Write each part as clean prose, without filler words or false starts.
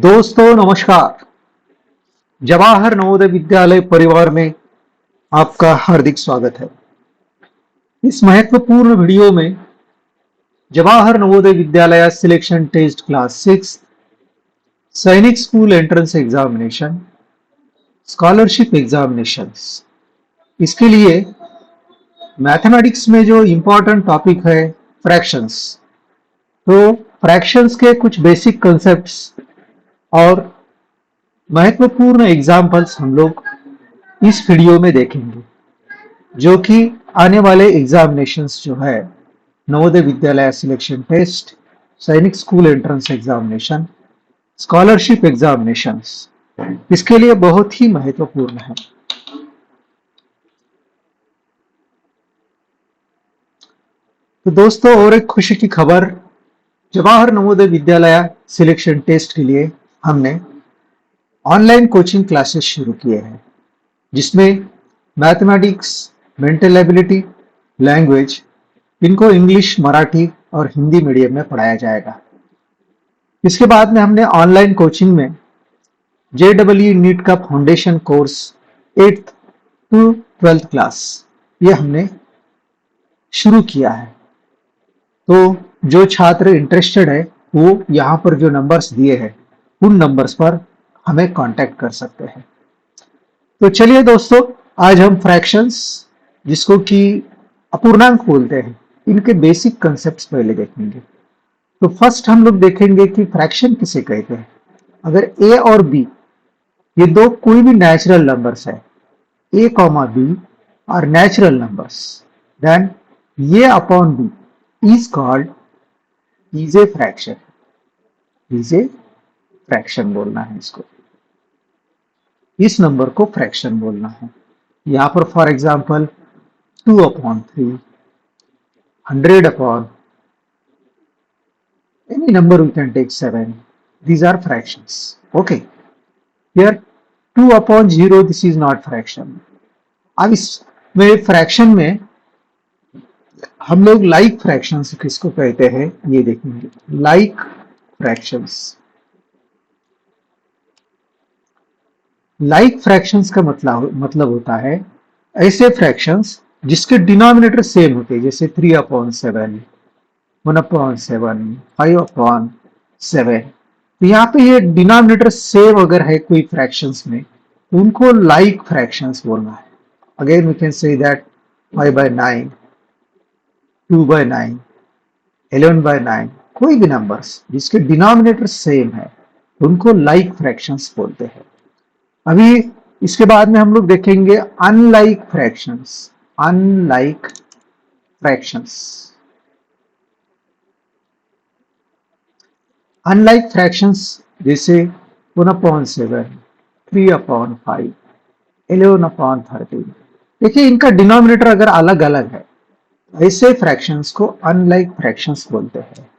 दोस्तों नमस्कार। जवाहर नवोदय विद्यालय परिवार में आपका हार्दिक स्वागत है। इस महत्वपूर्ण वीडियो में Jawahar Navodaya Vidyalaya selection test class 6 सैनिक school entrance examination scholarship examinations, इसके लिए मैथमेटिक्स में जो इंपॉर्टेंट टॉपिक है फ्रैक्शंस, तो फ्रैक्शंस के कुछ बेसिक कंसेप्ट्स और महत्वपूर्ण एग्जाम्पल्स हम लोग इस वीडियो में देखेंगे, जो कि आने वाले एग्जामिनेशंस जो है नवोदय विद्यालय सिलेक्शन टेस्ट, सैनिक school entrance examination, scholarship examinations, इसके लिए बहुत ही महत्वपूर्ण है। तो दोस्तों, और एक खुशी की खबर, जवाहर नवोदय विद्यालय सिलेक्शन टेस्ट के लिए हमने ऑनलाइन कोचिंग क्लासेस शुरू किए हैं, जिसमें मैथमेटिक्स, मेंटल एबिलिटी, लैंग्वेज, इनको इंग्लिश, मराठी और हिंदी मीडियम में पढ़ाया जाएगा। इसके बाद में हमने ऑनलाइन कोचिंग में JEE नीट का foundation course 8th to 12th class ये हमने शुरू किया है। तो जो छात्र इंटरेस्टेड है वो यहाँ पर जो नंबर्स दिए हैं उन नंबर्स पर हमें कांटेक्ट कर सकते हैं। तो चलिए दोस्तों, आज हम फ्रैक्शंस, जिसको कि अपूर्णांक बोलते हैं, इनके बेसिक कंसेप्ट्स पहले देखेंगे। तो फर्स्ट हम लोग देखेंगे कि फ्रैक्शन किसे कहते हैं। अगर ए और बी ये दो कोई भी नेचुरल नंबर्स है, A comma B are natural numbers, then A upon B is called is A fraction. Is A fraction बोलना है इसको, इस नंबर को फ्रैक्शन बोलना है। यहां पर for example 2/3, 100 upon any number we can take 7. These are fractions. Okay. Here 2/0, this is not fraction. अब इसमें फ्रैक्शन में हम लोग लाइक फ्रैक्शंस किसको कहते हैं ये देखेंगे। लाइक फ्रैक्शंस, लाइक फ्रैक्शंस का मतलब होता है ऐसे फ्रैक्शंस जिसके डिनोमिनेटर सेम होते हैं, जैसे 3/7, 1/7, 5/7। तो यहाँ पे ये डिनोमिनेटर सेम अगर है कोई फ्रैक्शंस में, उनको लाइक फ्रैक्शंस बोलना है। Again we can say that 5/9, 2/9, 11/9, कोई भी नंबर्स जिसके डिनोमिनेटर सेम है उनको लाइक फ्रैक्शंस बोलते हैं। अभी इसके बाद में हम लोग देखेंगे unlike fractions. Unlike fractions, unlike fractions जैसे 1/7, 3/5, 11/13। देखिए, इनका डिनोमिनेटर अगर अलग अलग है, ऐसे फ्रैक्शंस को अनलाइक फ्रैक्शंस बोलते हैं।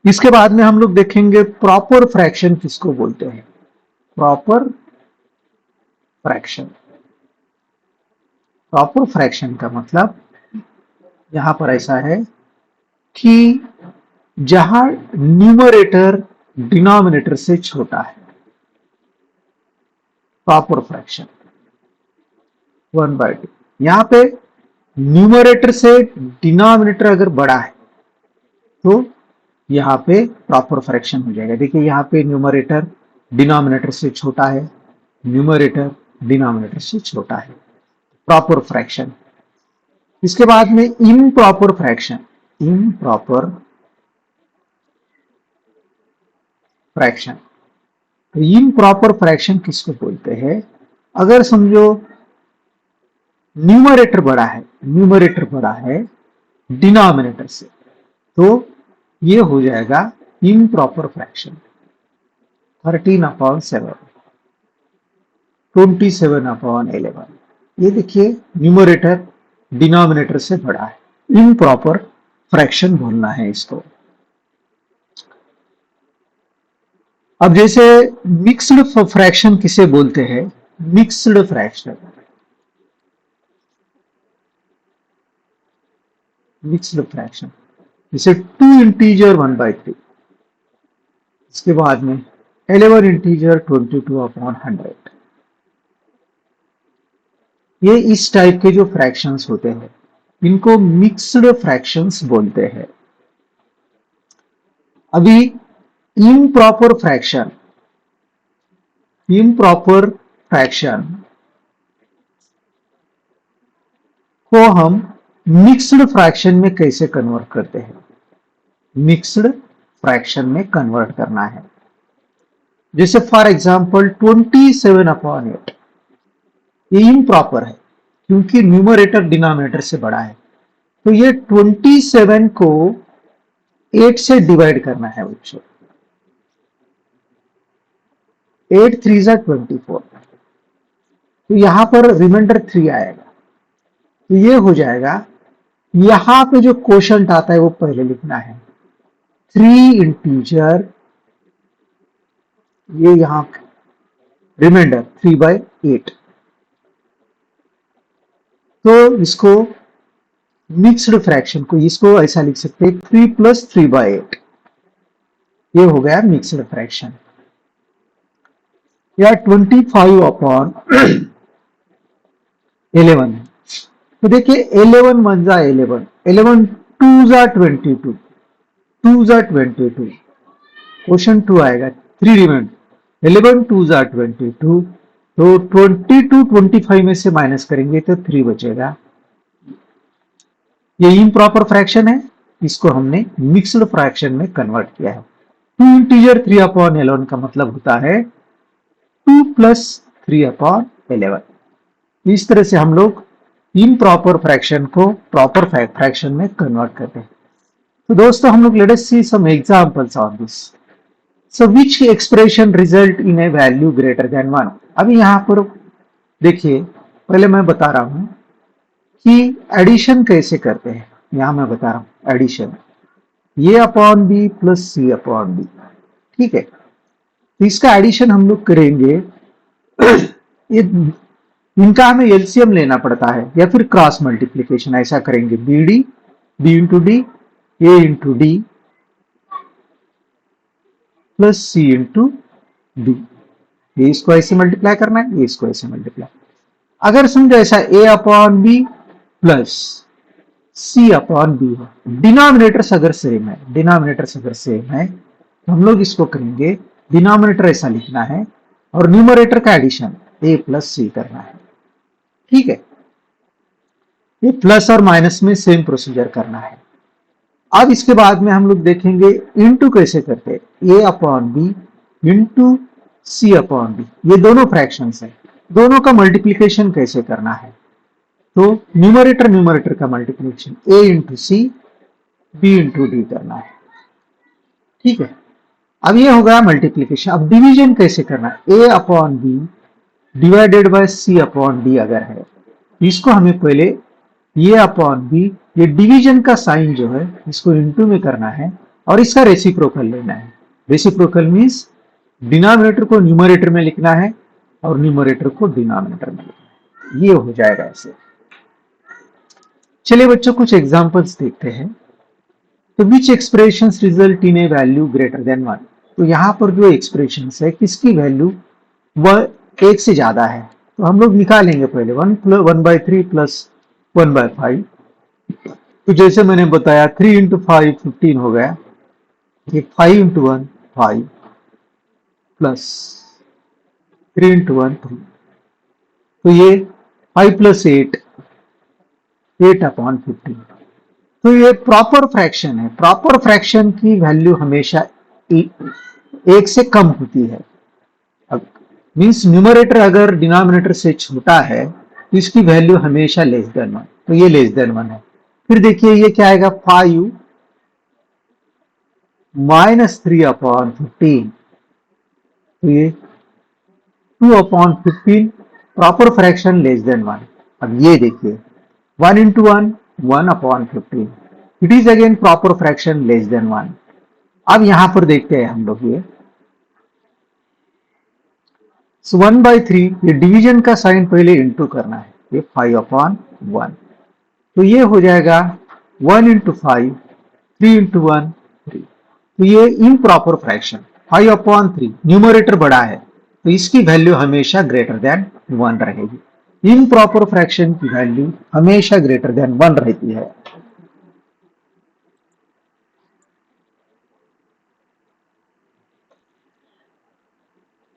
इसके बाद में हम लोग देखेंगे प्रॉपर फ्रैक्शन किसको बोलते हैं। प्रॉपर फ्रैक्शन, प्रॉपर फ्रैक्शन का मतलब यहां पर ऐसा है कि जहां न्यूमरेटर डिनोमिनेटर से छोटा है, प्रॉपर फ्रैक्शन 1/2। यहां पे न्यूमरेटर से डिनोमिनेटर अगर बड़ा है तो यहाँ पे प्रॉपर फ्रैक्शन हो जाएगा। देखिए, यहाँ पे न्यूमरेटर डिनोमिनेटर से छोटा है, न्यूमरेटर डिनोमिनेटर से छोटा है, प्रॉपर फ्रैक्शन। इसके बाद में improper fraction. Improper fraction, improper fraction किसको बोलते हैं। अगर समझो न्यूमरेटर बड़ा है, न्यूमरेटर बड़ा है डिनोमिनेटर से, तो ये हो जाएगा इम्प्रॉपर फ्रैक्शन। 13/7, 27/11। ये देखिए, न्यूमरेटर डिनोमिनेटर से बड़ा है, इम्प्रॉपर फ्रैक्शन बोलना है इसको। अब जैसे मिक्स्ड फ्रैक्शन किसे बोलते हैं। मिक्स्ड फ्रैक्शन, मिक्स्ड फ्रैक्शन, जैसे 2 इंटीजर 1/3, इसके बाद में 11 इंटीजर 22/100। ये इस टाइप के जो फ्रैक्शंस होते हैं इनको मिक्स्ड फ्रैक्शंस बोलते हैं। अभी इम्प्रॉपर फ्रैक्शन, इम्प्रॉपर फ्रैक्शन को हम मिक्स्ड फ्रैक्शन में कैसे कन्वर्ट करते हैं? मिक्स्ड फ्रैक्शन में कन्वर्ट करना है। जैसे फॉर एग्जांपल 27/8, ये इम्प्रॉपर है क्योंकि न्यूमरेटर डिनोमिनेटर से बड़ा है, तो ये 27 को 8 से डिवाइड करना है बच्चों। 8 3 जा 24, तो यहां पर रिमाइंडर 3 आएगा, तो ये हो जाएगा। यहां पे जो क्वोशंट आता है वो पहले लिखना है, 3 इंटीजर, ये यहां रिमाइंडर 3/8। तो इसको मिक्स्ड फ्रैक्शन को इसको ऐसा लिख सकते हैं 3 + 3/8, ये हो गया मिक्स्ड फ्रैक्शन। या 25/11 है, तो देखिए 11 1 जा 11, 11 2 जा 22, 2 जा 22, क्वेश्चन 2 आएगा, 3 रिमाइंड, 11 2 जा 22, तो 22 25 में से माइनस करेंगे तो 3 बचेगा। ये इम्प्रॉपर फ्रैक्शन है, इसको हमने मिक्स्ड फ्रैक्शन में कन्वर्ट किया है। 2 इंटीजर 3/11 का मतलब होता है 2 + 3/11। इस तरह से हम लोग इम्प्रॉपर फ्रैक्शन को प्रॉपर फ्रैक्शन में कन्वर्ट करते हैं। तो दोस्तों हम लोग let us see some examples on this. So which expression result in a value greater than 1। अभी यहां पर देखिए, पहले मैं बता रहा हूं कि एडिशन कैसे करते हैं। यहां मैं बता रहा हूं एडिशन, ये अपॉन बी प्लस सी अपॉन बी, ठीक है। तो इसका एडिशन हम लोग करेंगे, ये इनका हमें एलसीएम लेना पड़ता है या फिर क्रॉस मल्टीप्लीकेशन, ऐसा करेंगे B D, B into D, A into D plus C into D. ये इसको ऐसे मल्टीप्लाई करना है, ये इसको ऐसे मल्टीप्लाई। अगर समझो ऐसा ए अपॉन बी प्लस सी अपॉन बी है, डिनोमिनेटर्स अगर सेम है, डिनोमिनेटर्स अगर सेम है तो हम लोग इसको करेंगे, डिनोमिनेटर ऐसा लिखना है और न्यूमरेटर का एडिशन ए प्लस सी करना है, ठीक है। ये प्लस और माइनस में सेम प्रोसीजर करना है। अब इसके बाद में हम लोग देखेंगे इनटू कैसे करते हैं, ए अपॉन बी इंटू सी अपॉन बी, ये दोनों फ्रैक्शंस है, दोनों का मल्टीप्लीकेशन कैसे करना है। तो न्यूमरेटर न्यूमरेटर का multiplication A into C B into D करना है, ठीक है। अब ये होगा मल्टीप्लीकेशन। अब डिवीजन कैसे करना है, A upon B divided by C upon D अगर है, इसको हमें पहले ये अपॉन बी, ये डिवीजन का साइन जो है इसको इनटू में करना है और इसका रेसिप्रोकल लेना है। रेसिप्रोकल मींस डिनोमिनेटर को न्यूमरेटर में लिखना है और न्यूमरेटर को डिनोमिनेटर में लिखना है, ये हो जाएगा ऐसे। चलिए बच्चों कुछ एग्जांपल्स देखते हैं। तो which expressions result in a value greater than 1। तो यहां पर जो एक्सप्रेशंस है किसकी वैल्यू वह एक से ज्यादा है, तो हम लोग निकालेंगे पहले 1/3 प्लस 1/5। तो जैसे मैंने बताया 3 इंटू 5 15 हो गया, ये 5 इंटू 1 5 प्लस 3 इंटू 1 3, तो ये 5 + 8 8/15। तो ये प्रॉपर फ्रैक्शन है, प्रॉपर फ्रैक्शन की वैल्यू हमेशा एक से कम होती है। अब मींस न्यूमरेटर अगर डिनोमिनेटर से छोटा है तो इसकी वैल्यू हमेशा लेस देन 1, तो ये लेस देन 1 है। फिर देखिए ये क्या आएगा 5 - 3/15, तो ये 2/15 प्रॉपर फ्रैक्शन लेस देन 1। अब ये देखिए 1 into 1 1/15, it is again proper fraction less than 1। अब यहां पर देखते हैं हम लोग ये 1/3, ये डिवीजन का साइन पहले इंटू करना है, ये 5/1, तो ये हो जाएगा 1 इंटू 5, 3 इंटू 1, 3। तो ये इम्प्रॉपर फ्रैक्शन 5/3, न्यूमरेटर बड़ा है तो इसकी वैल्यू हमेशा ग्रेटर देन 1 रहेगी। इम्प्रॉपर फ्रैक्शन की वैल्यू हमेशा ग्रेटर देन 1 रहती है।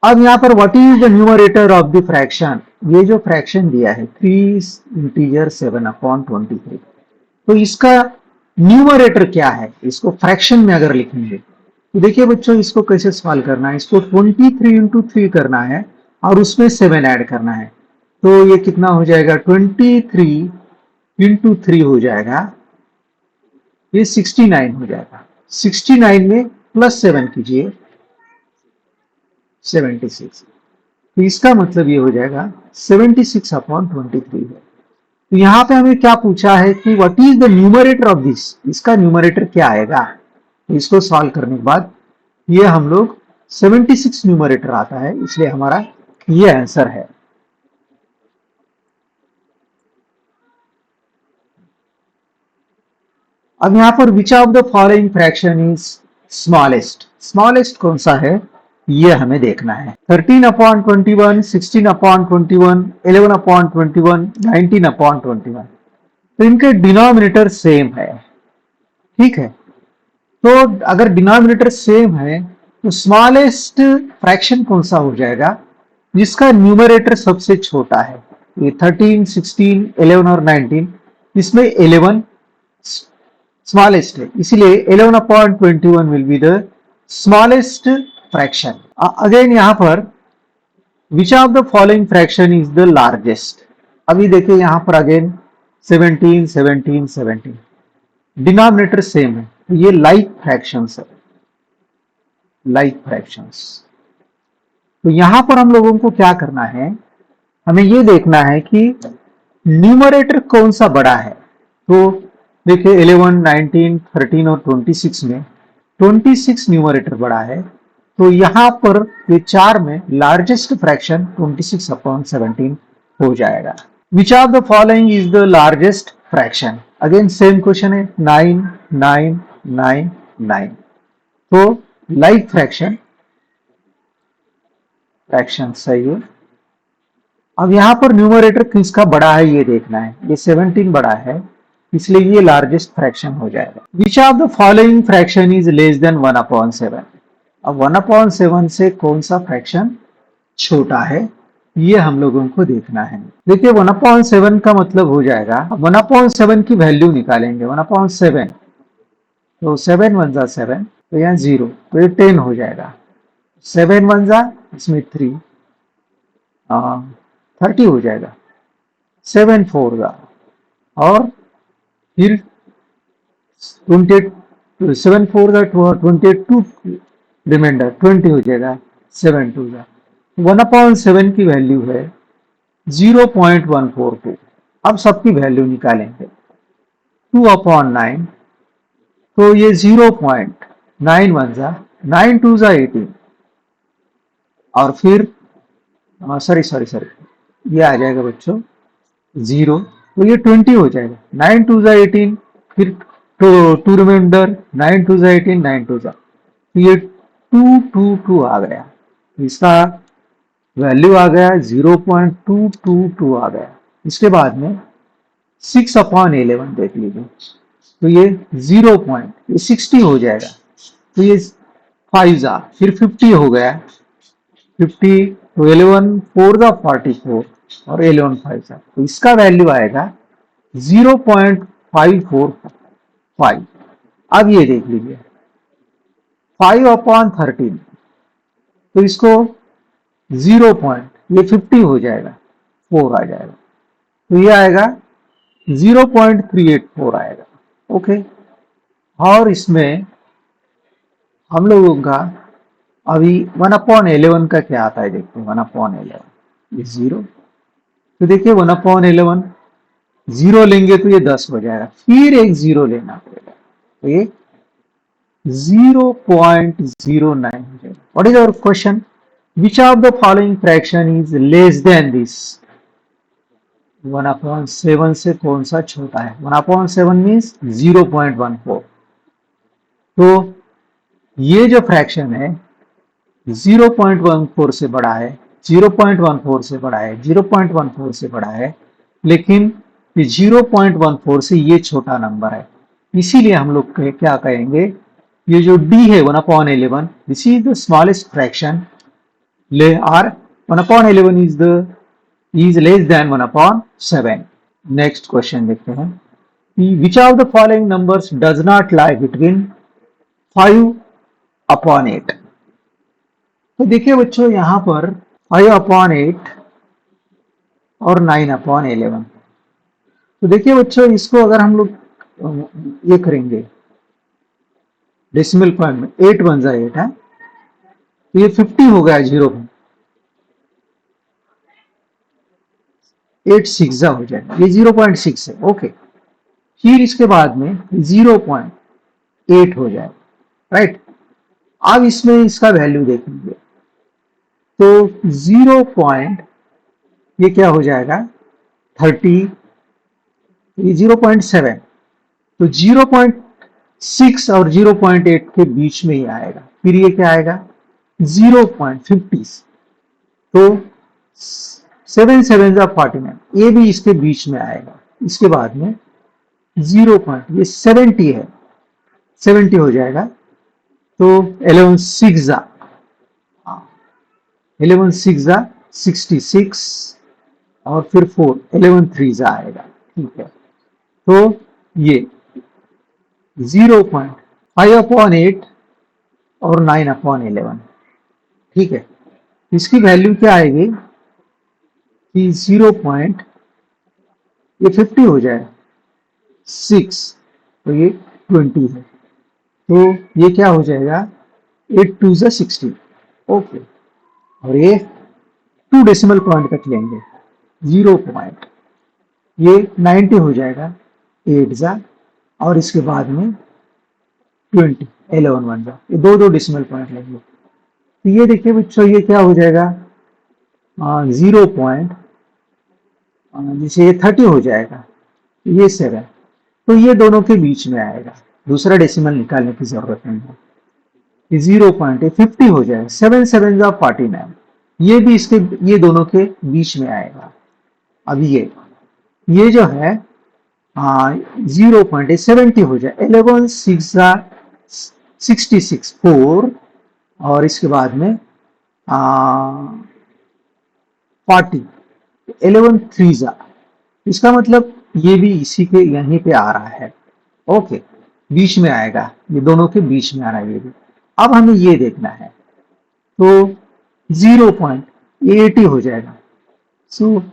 अब यहां पर what is the numerator of the fraction, ये जो फ्रैक्शन दिया है 3 इंटीजर 7/23, तो इसका न्यूमरेटर क्या है, इसको फ्रैक्शन में अगर लिखेंगे तो देखिए बच्चों इसको कैसे सॉल्व करना है, इसको 23 इंटू 3 करना है और उसमें 7 ऐड करना है। तो ये कितना हो जाएगा, 23 इंटू 3 हो जाएगा, ये 69 हो जाएगा। 69 में प्लस 7 कीजिए, 76। तो इसका मतलब ये हो जाएगा 76/23 है। तो यहाँ पे हमें क्या पूछा है कि what is the numerator of this, इसका न्यूमरेटर क्या आएगा। तो इसको सॉल्व करने के बाद ये हम लोग 76 न्यूमरेटर आता है, इसलिए हमारा ये आंसर है। अब यहां पर which of the following fraction is smallest, smallest कौन सा है ये हमें देखना है। 13/21, 16/21, 11/21, 19/21, तो इनके डिनोमिनेटर सेम है, ठीक है। तो अगर डिनोमिनेटर सेम है तो स्मॉलेस्ट फ्रैक्शन कौन सा हो जाएगा, जिसका न्यूमरेटर सबसे छोटा है। ये 13, 16, 11 और 19, इसमें 11 स्मॉलेस्ट है, इसीलिए 11/21 will be the smallest fraction. Again यहां पर which of the following fraction is the largest. अभी देखिए यहां पर अगेन 17, 17, 17, डिनोमिनेटर सेम है, तो ये लाइक फ्रैक्शंस है, लाइक फ्रैक्शंस। तो यहां पर हम लोगों को क्या करना है, हमें ये देखना है कि न्यूमरेटर कौन सा बड़ा है। तो देखिए 11, 19, 13 और 26 में 26 न्यूमरेटर बड़ा है, तो यहां पर ये चार में लार्जेस्ट फ्रैक्शन 26/17 हो जाएगा। Which of the following is the largest fraction, again same question है, 9, 9, 9, 9। तो लाइक फ्रैक्शन, फ्रैक्शन सही है। अब यहां पर न्यूमरेटर किसका बड़ा है ये देखना है, ये 17 बड़ा है, इसलिए ये लार्जेस्ट फ्रैक्शन हो जाएगा। Which of the following fraction is less than 1/7, अब 1/7 से कौन सा फ्रैक्शन छोटा है ये हम लोगों को देखना है। देखिए 1/7 का मतलब हो जाएगा, 1/7 की वैल्यू निकालेंगे, 1/7, तो 7 1 जा 7, तो यहाँ 0, तो ये 10 हो जाएगा। 7 1 जा इसमें 3, 30 हो जाएगा। 7 4 जा, और फिर 28, 7 4 जा 22, रिमाइंडर 20 हो जाएगा। 7 2 जा, 1/7 की वैल्यू है 0.142। अब सबकी वैल्यू निकालेंगे, 2/9, तो ये 0.91 जा, 9 2 जा 18, और फिर सॉरी सॉरी सॉरी ये आ जाएगा बच्चों 0, तो ये 20 हो जाएगा। 9 2 जा 18, फिर टू रिमाइंडर, 9 2 जा 18, 9 2 जा, तो ये 222 आ गया, इसका वैल्यू आ गया 0.222 आ गया। इसके बाद में 6/11 देख लीजिए, तो ये 60 हो जाएगा, तो ये 5 जा, फिर 50 हो गया, 50, तो 11 4 जा 44, और 11 5 जा, तो इसका वैल्यू आएगा 0.545। अब ये देख लीजिए 5/13, तो इसको 0 पॉइंट, ये 50 हो जाएगा, 4 आ जाएगा, तो ये आएगा 0.384 आएगा। ओके, और इसमें हम लोगों का अभी 1/11 का क्या आता है, देखते हैं 1/11, ये 0, तो देखिए 1/11 0 लेंगे तो ये 10 हो जाएगा, फिर एक 0 लेना पड़ेगा, तो ये 0.09 हो जाएगा। What is our question, which of the following fraction is less than this, 1/7 से कौन सा छोटा है? 1/7 मीन्स 0.14। तो ये जो फ्रैक्शन है 0.14 से बड़ा है, 0.14 से बड़ा है, 0.14 से बड़ा है, लेकिन ये 0.14 से ये छोटा नंबर है। इसीलिए हम लोग क्या कहेंगे, ये जो d है 1/11, this is the smallest fraction, और 1/11 is less than 1/7। Next question देखते हैं, which of the following numbers does not lie between 5/8। तो देखिए बच्चों, यहां पर 5/8 और 9/11। तो देखिए बच्चों, इसको अगर हम लोग ये करेंगे डेसिमल पॉइंट में, 8 बन जाए 8 है, तो ये 50 हो गया, 8 6 हो जाएगा, ये 0.6 है। ओके, फिर इसके बाद में 0.8 हो जाए, राइट। अब इसमें इसका वैल्यू देखेंगे तो 0 पॉइंट, ये क्या हो जाएगा 30, ये 0.7, तो 0.6 और 0.8 के बीच में ही आएगा। फिर ये क्या आएगा 0.50, तो 7 7 49, ये भी इसके बीच में आएगा। इसके बाद में 0 पॉइंट, ये 70 है, 70 हो जाएगा, तो 11 6 11 6 66, और फिर 4, 11 3 आएगा, ठीक है। तो ये 0.5/8 और 9/11, ठीक है। इसकी वैल्यू क्या आएगी कि 0 पॉइंट, ये 50 हो जाए 6, तो ये 20 है, तो ये क्या हो जाएगा 8 2 16। ओके, और ये 2 डेसिमल पॉइंट तक लेंगे, 0 पॉइंट, ये 90 हो जाएगा 8 जा, और इसके बाद में 20, 11 1 जा, ये दो डेसिमल पॉइंट लेंगे। तो ये देखिए बच्चों, ये क्या हो जाएगा 0 पॉइंट, जैसे ये 30 हो जाएगा, ये 7, तो ये दोनों के बीच में आएगा, दूसरा डेसिमल निकालने की जरूरत नहीं है। 0 पॉइंट 50 हो जाएगा, 7 7 जा 49, ये भी इसके, ये दोनों के बीच में आएगा। अब ये जो है 0.70 हो जाए, 11 6 जा 66 4, और इसके बाद में 40, 11 3 जा, इसका मतलब ये भी इसी के यहीं पे आ रहा है। ओके, बीच में आएगा, ये दोनों के बीच में आ रहा है ये भी। अब हमें ये देखना है, तो 0.80 हो जाएगा, सो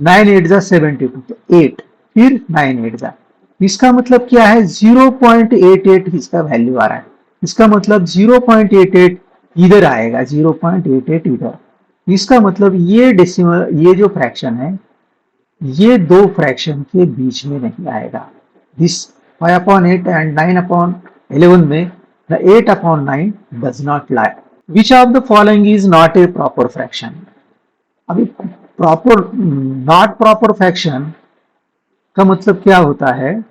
9 8 जा 72, तो 8, फिर 9 8 जा, इसका मतलब क्या है 0.88 इसका वैल्यू आ रहा है। इसका मतलब 0.88 इधर आएगा, 0.88 इधर। इसका मतलब ये डेसिमल, ये जो फ्रैक्शन है, ये दो फ्रैक्शन के बीच में नहीं आएगा। दिस 5/8 एंड 9/11 में the 8/9 does not lie. Which of the following is not a proper fraction? अभी प्रॉपर, नॉट प्रॉपर फ्रैक्शन का मतलब क्या होता है,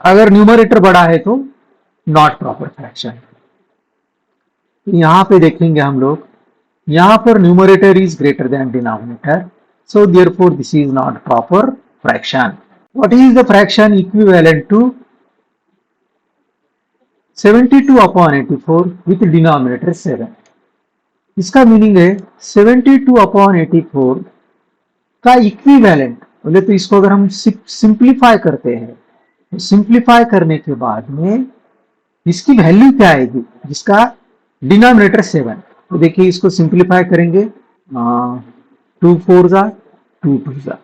अगर न्यूमरेटर बड़ा है तो नॉट प्रॉपर फ्रैक्शन। यहां पे देखेंगे हम लोग, यहां पर numerator is greater than denominator, so therefore this is not proper fraction. What is the fraction equivalent to 72/84 with denominator 7? इसका मीनिंग है 72/84 का इक्विवेलेंट, बोले तो इसको अगर हम सिंप्लीफाई करते हैं, तो सिंप्लीफाई करने के बाद में इसकी वैल्यू क्या आएगी, जिसका डिनोमिनेटर 7। तो देखिए इसको सिंप्लीफाई करेंगे, 2 4 जा 2 2 जा,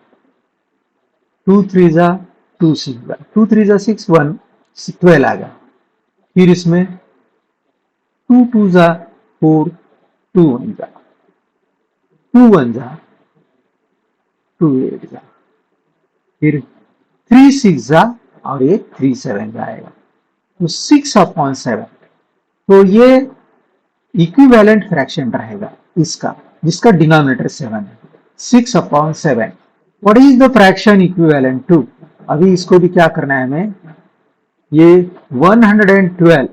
2 3 जा 2 6 जा, 2 3 जा 6 1 12 आ गया। फिर इसमें 2 2 जा 4, 2 1 जा 2 1 जा 2 8 जा, फिर 3 6 जा, और ये 3 7 जाएगा, तो 6/7। तो ये इक्विवेलेंट फ्रैक्शन रहेगा इसका, जिसका डिनोमिनेटर 7 है। 6/7। What is the fraction equivalent to? अभी इसको भी क्या करना है हमें, ये 112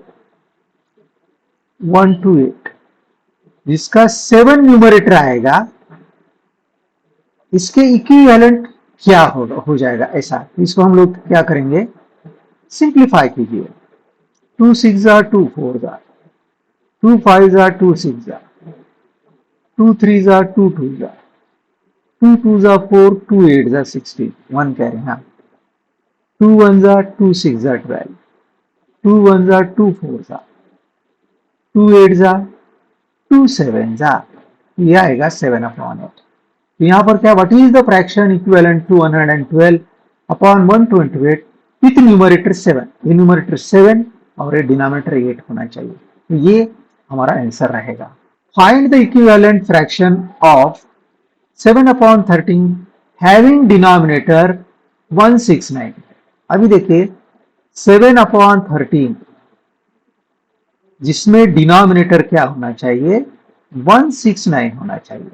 128 जिसका 7 न्यूमरेटर आएगा, इसके इक्विवेलेंट क्या होगा, हो जाएगा ऐसा। इसको हम लोग क्या करेंगे, सिंप्लीफाई कीजिए। 2 6 जार 2 4 जार 2 5 जार 2 6 जार 2 3 जार 2 2 जार 2 2 जार 4 2 8 जार 16 1 कह रहे हैं हाँ। 2 1 जार 2 6 जार 12 2 1 जार 2 4 जार 2 8 जार 2 7 जार, ये आएगा 7/8। तो यहाँ पर क्या, what is the fraction equivalent to 112/128 with numerator 7? ये न्यूमरेटर 7 और ये डिनोमिनेटर 8 होना चाहिए। तो ये हमारा आंसर रहेगा। Find the equivalent fraction of 7/13 having denominator 169। अभी देखिए 7/13 जिसमें डिनोमिनेटर क्या होना चाहिए, 169 होना चाहिए।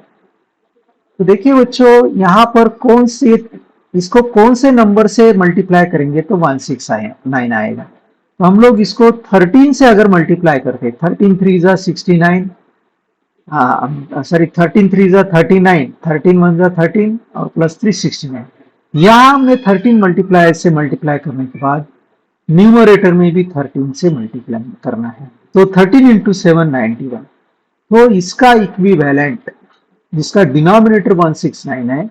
तो देखिए बच्चों, यहां पर कौन से, इसको कौन से नंबर से मल्टीप्लाई करेंगे तो 169 आएगा। तो हम लोग इसको 13 से अगर मल्टीप्लाई करते, 13 3 जा 69, सॉरी 13 3 जा 39, 13 1 जा 13 और प्लस 3 69। यहां हमने 13 मल्टीप्लाई से मल्टीप्लाई करने के बाद न्यूमरेटर में भी 13 से मल्टीप्लाई करना है। तो 13 इंटू 7 91। तो इसका इक्विवेलेंट जिसका डिनोमिनेटर 169 है,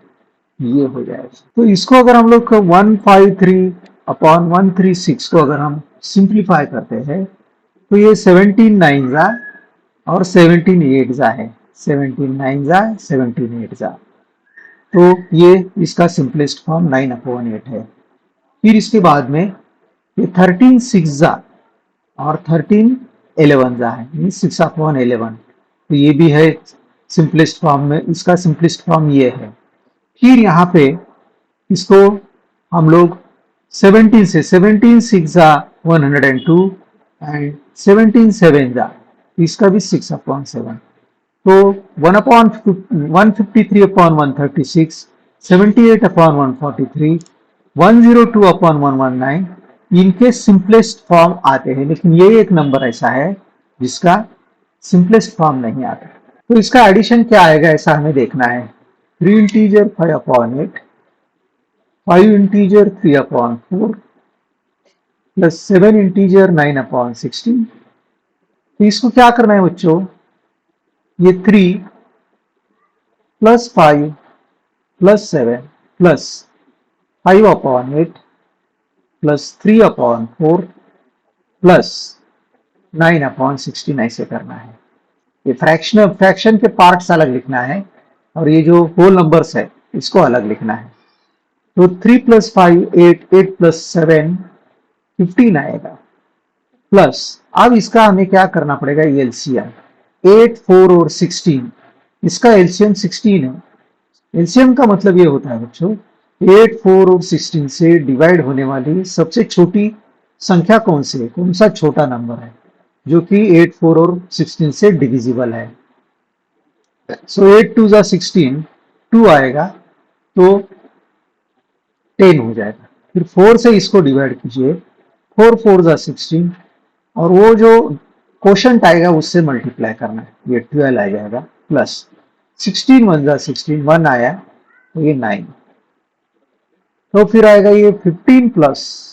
ये हो जाएगा। तो इसको अगर हम लोग 153/136 को अगर हम सिंप्लीफाई करते हैं तो ये 17 9 जा और 17 8 जा है, 17 9 जा 17 8 जा। तो ये इसका सिंपलेस्ट फॉर्म 9/8 है। फिर इसके बाद में ये 13 6 जा और 13 11 जा है, 6/11। तो ये भी है सिंपलेस्ट फॉर्म में, इसका सिंपलेस्ट फॉर्म ये है। फिर यहाँ पे इसको हम लोग 17 से, 17 6 जा 102 एंड 17 7 जा, इसका भी 6/7। तो 153/136, 78/143, 102/119 इनके सिंपलेस्ट फॉर्म आते हैं, लेकिन ये एक नंबर ऐसा है जिसका सिंपलेस्ट फॉर्म नहीं आता। तो इसका एडिशन क्या आएगा ऐसा हमें देखना है। 3 इंटीजर 5/8, 5 इंटीजर 3/4 प्लस 7 इंटीजर 9/16। तो इसको क्या करना है बच्चों, ये 3 plus 5 plus 7 plus 5/8 plus 3/4 plus 9/16 ऐसे करना है। ये फ्रैक्शन के पार्ट्स अलग लिखना है और ये जो होल नंबर्स है इसको अलग लिखना है। तो 3 प्लस 5 8, 8 प्लस 7 15 आएगा। प्लस अब इसका हमें क्या करना पड़ेगा, एलसीएम 8 4 और 16, इसका एलसीएम 16 है। एलसीएम का मतलब ये होता है बच्चों 8 4 और 16 से डिवाइड होने वाली सबसे छोटी संख्या कौन सी है, कौन सा छोटा नंबर है जो कि 8 4 और 16 से डिविजिबल है। सो 8 2 जा 16, 2 आएगा तो 10 हो जाएगा। फिर 4 से इसको डिवाइड कीजिए, 4 4 जा 16 और वो जो क्वोशंट आएगा उससे मल्टीप्लाई करना है, ये 12 आ जाएगा। प्लस 16 1 जा 16, 1 आया तो ये 9। तो फिर आएगा ये 15 प्लस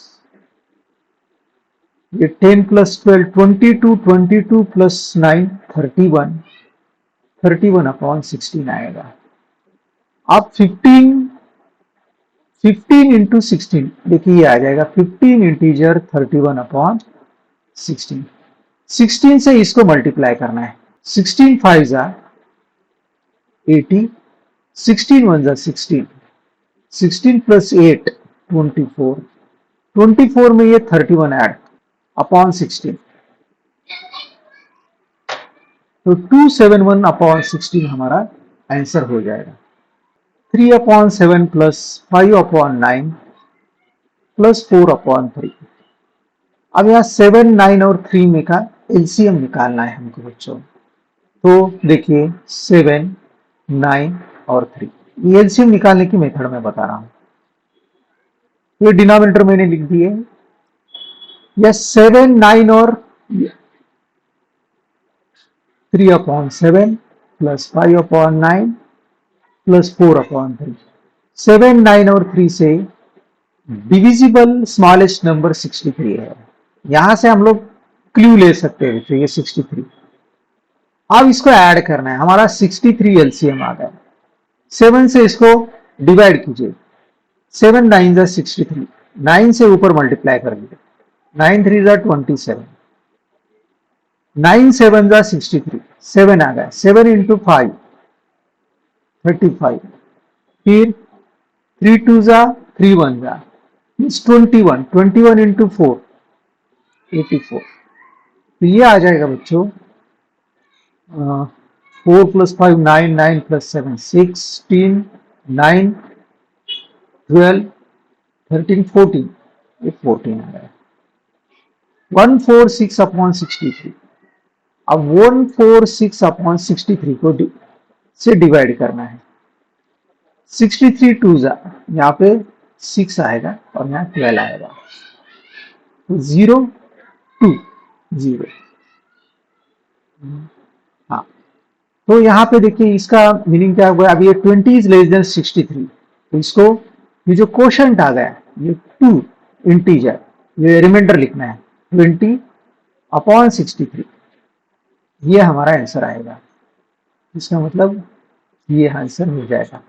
ये 10 प्लस 12 22, 22 प्लस 9 31, 31/16 आएगा। अब 15 इंटू 16, देखिए ये आ जाएगा 15 इंटीजर 31/16। 16 से इसको मल्टीप्लाई करना है, 16 5 जा 80, 16 1 जा 16, 16 प्लस 8 24, 24 में ये 31 ऐड अपॉन 16, तो 271/16 हमारा आंसर हो जाएगा। 3/7 प्लस 5/9 प्लस 4/3। अब यहाँ 7 9 और 3 में का एलसीएम निकालना है हमको बच्चों। तो देखिए 7 9 और 3, ये एलसीएम निकालने की मेथड मैं बता रहा हूं। ये डिनोमिनेटर मैंने लिख दिए, यह 7, 9 और 3/7 प्लस 5/9 प्लस 4/3। 7, 9 और 3 से डिविजिबल स्मॉलेस्ट नंबर 63 है। यहां से हम लोग क्लू ले सकते हैं, तो ये 63। अब इसको ऐड करना है, हमारा 63 एलसीएम आ गया। 7 से इसको डिवाइड कीजिए, 7 9 जा 63, 9 से ऊपर मल्टीप्लाई कर लीजिए, 9 3 जा 27, 9 7 जा 63, 7 आ गया। 7 इंटू 5 35, फिर 3 2 जा 3 1 जा 21, 21 इंटू 4 84। तो ये आ जाएगा बच्चों 4 प्लस 5 9, 9 प्लस 7 16, 9 12 13 14, ये 14 आ गया। 146/63। अब 146/63 को से डिवाइड करना है। 63 2 जा, यहाँ पे 6 आएगा और यहाँ 12 आएगा, 0 2 0। हाँ, तो यहाँ पे देखिए इसका मीनिंग क्या हुआ। अब ये 20 इज लेस देन 63, तो इसको ये जो क्वोशंट आ गया, ये 2 इंटीजर, ये रिमाइंडर लिखना है 20/63, ये हमारा आंसर आएगा। इसका मतलब ये आंसर हो जाएगा।